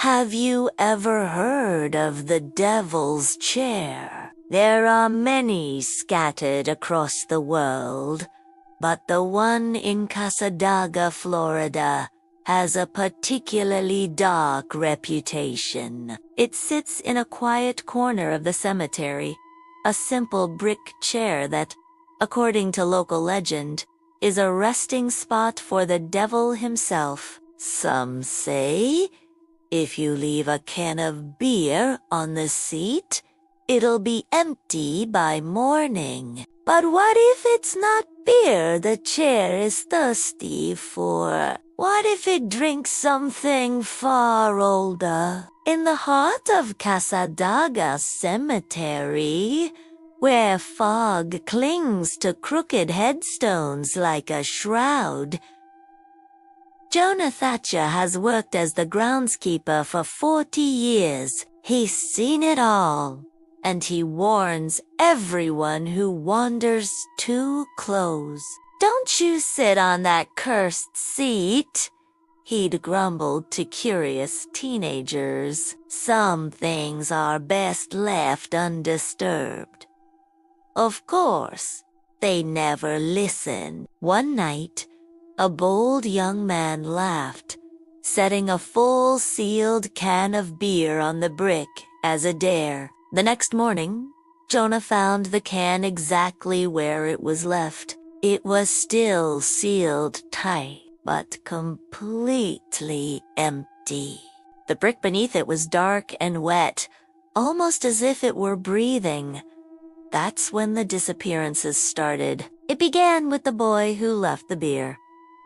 Have you ever heard of the Devil's Chair? There are many scattered across the world, but the one in Cassadaga, Florida, has a particularly dark reputation. It sits in a quiet corner of the cemetery, a simple brick chair that, according to local legend, is a resting spot for the devil himself. Some say, if you leave a can of beer on the seat, it'll be empty by morning. But what if it's not beer the chair is thirsty for? What if it drinks something far older? In the heart of Cassadaga Cemetery, where fog clings to crooked headstones like a shroud, Jonah Thatcher has worked as the groundskeeper for 40 years. He's seen it all, and he warns everyone who wanders too close. "Don't you sit on that cursed seat," he'd grumbled to curious teenagers. "Some things are best left undisturbed." Of course, they never listen. One night, a bold young man laughed, setting a full sealed can of beer on the brick as a dare. The next morning, Jonah found the can exactly where it was left. It was still sealed tight, but completely empty. The brick beneath it was dark and wet, almost as if it were breathing. That's when the disappearances started. It began with the boy who left the beer.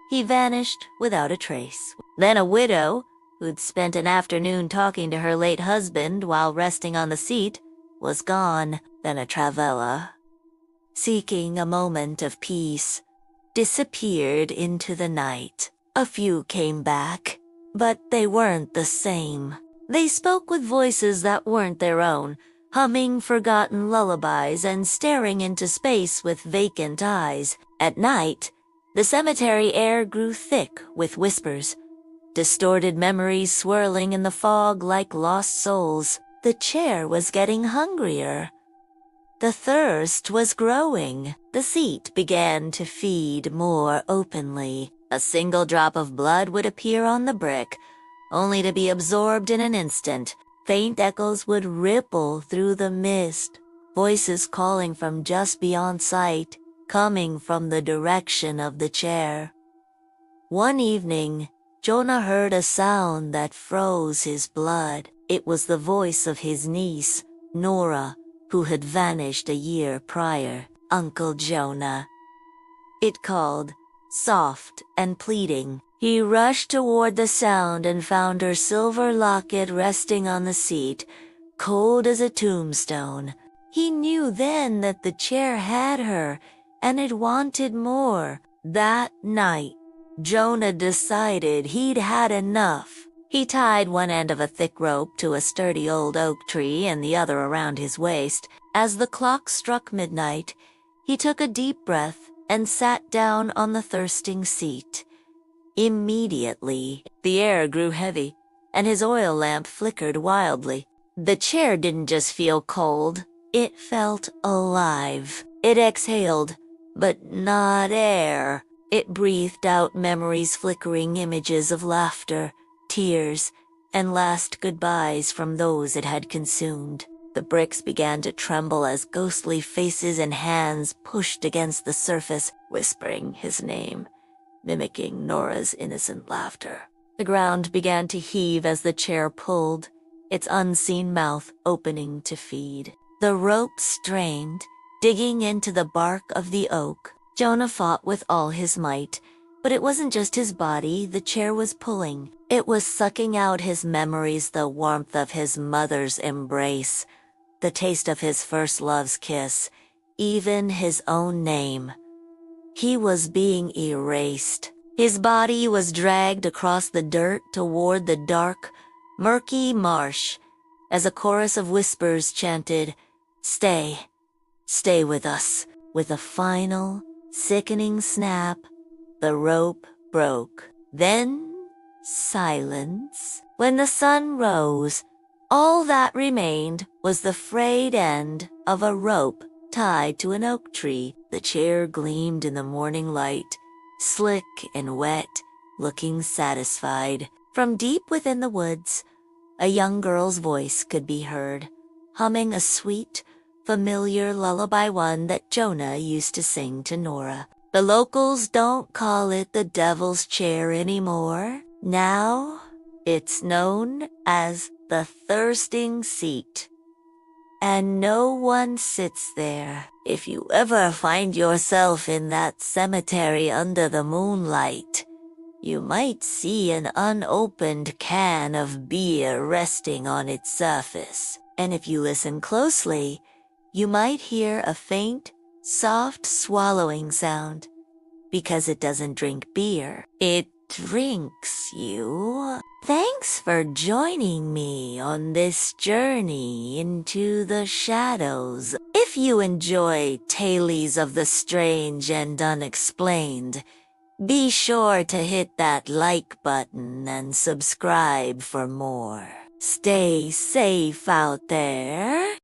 He vanished without a trace. Then a widow, who'd spent an afternoon talking to her late husband while resting on the seat, was gone. Then a traveler, seeking a moment of peace, disappeared into the night. A few came back, but they weren't the same. They spoke with voices that weren't their own, humming forgotten lullabies and staring into space with vacant eyes. At night, the cemetery air grew thick with whispers, distorted memories swirling in the fog like lost souls. The chair was getting hungrier. The thirst was growing. The seat began to feed more openly. A single drop of blood would appear on the brick, only to be absorbed in an instant. Faint echoes would ripple through the mist, voices calling from just beyond sight, coming from the direction of the chair. One evening, Jonah heard a sound that froze his blood. It was the voice of his niece, Nora, who had vanished a year prior. Uncle Jonah. It called, soft and pleading. He rushed toward the sound and found her silver locket resting on the seat, cold as a tombstone. He knew then that the chair had her, and it wanted more. That night, Jonah decided he'd had enough. He tied one end of a thick rope to a sturdy old oak tree and the other around his waist. As the clock struck midnight, he took a deep breath and sat down on the thirsting seat. Immediately, the air grew heavy, and his oil lamp flickered wildly. The chair didn't just feel cold, it felt alive. It exhaled, but not air. It breathed out memories, flickering images of laughter, tears, and last goodbyes from those it had consumed. The bricks began to tremble as ghostly faces and hands pushed against the surface, whispering his name, mimicking Nora's innocent laughter. The ground began to heave as the chair pulled, its unseen mouth opening to feed. The rope strained, digging into the bark of the oak. Jonah fought with all his might, but it wasn't just his body the chair was pulling. It was sucking out his memories, the warmth of his mother's embrace, the taste of his first love's kiss, even his own name. He was being erased. His body was dragged across the dirt toward the dark, murky marsh, as a chorus of whispers chanted, "Stay, stay with us." With a final, sickening snap, the rope broke. Then, silence. When the sun rose, all that remained was the frayed end of a rope tied to an oak tree. The chair gleamed in the morning light, slick and wet, looking satisfied. From deep within the woods, a young girl's voice could be heard, humming a sweet, familiar lullaby, one that Jonah used to sing to Nora. The locals don't call it the Devil's Chair anymore. Now, it's known as the Thirsting Seat. And no one sits there. If you ever find yourself in that cemetery under the moonlight, you might see an unopened can of beer resting on its surface. And if you listen closely, you might hear a faint, soft swallowing sound, because it doesn't drink beer. It drinks you. Thanks for joining me on this journey into the shadows. If you enjoy Tales of the Strange and Unexplained, be sure to hit that like button and subscribe for more. Stay safe out there.